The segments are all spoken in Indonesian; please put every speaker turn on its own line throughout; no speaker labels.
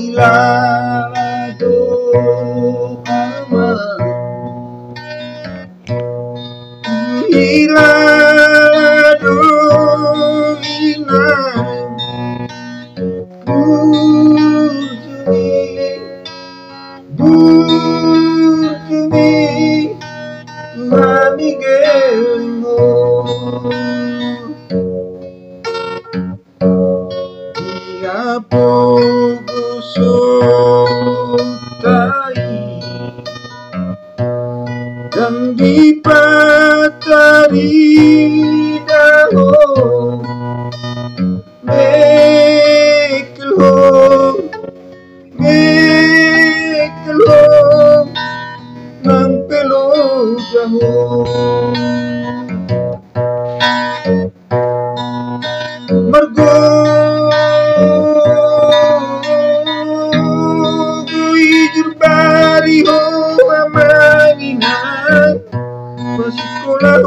Hilado ama Hilado ina Burjumi Mamigelmo Iapo dan dipatari daho mekelho nang pelo jaho margo guijur bari ho amanginan Masikulah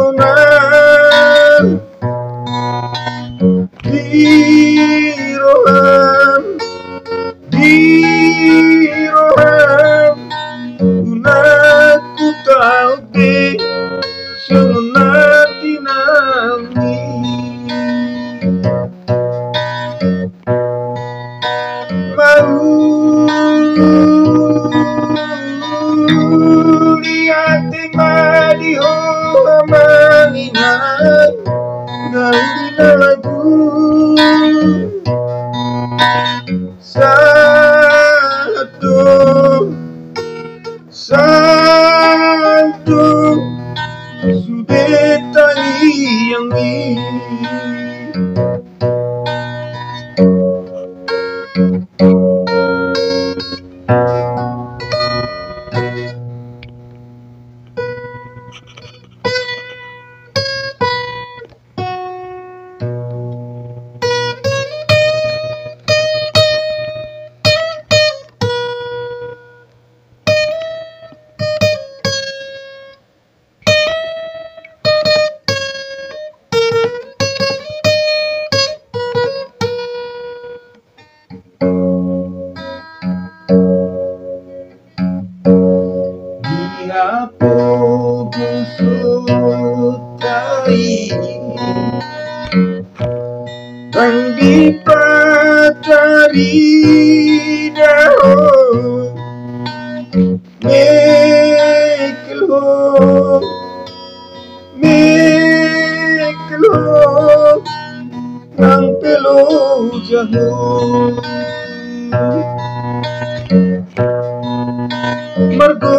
Dirohan Unaku taube Sunati nami Mau lihat madiho amanginan Gaulina lagu Satu Sudah tadi yang ini Diapo gusutai Kang dipatari daho mekelho nang pelo jaho margo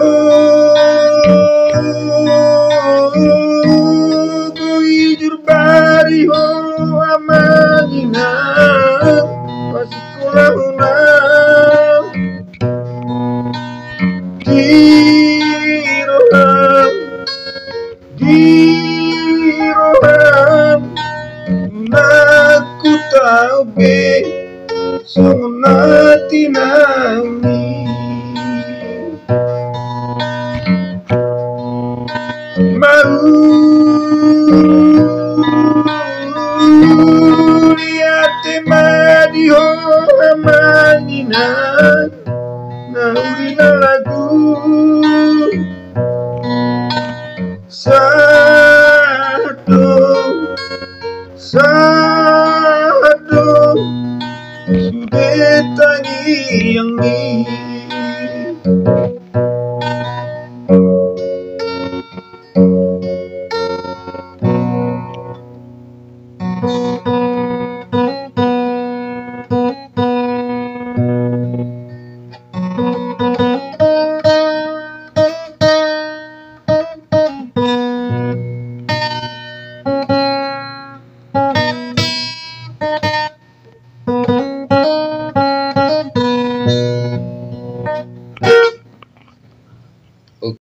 guijur bari ho amanginan Masikulah Dirohan Naku taube Sunati nami Mau lihat madiho amanginan Naulina lagu Satu Sudah tadi yang ini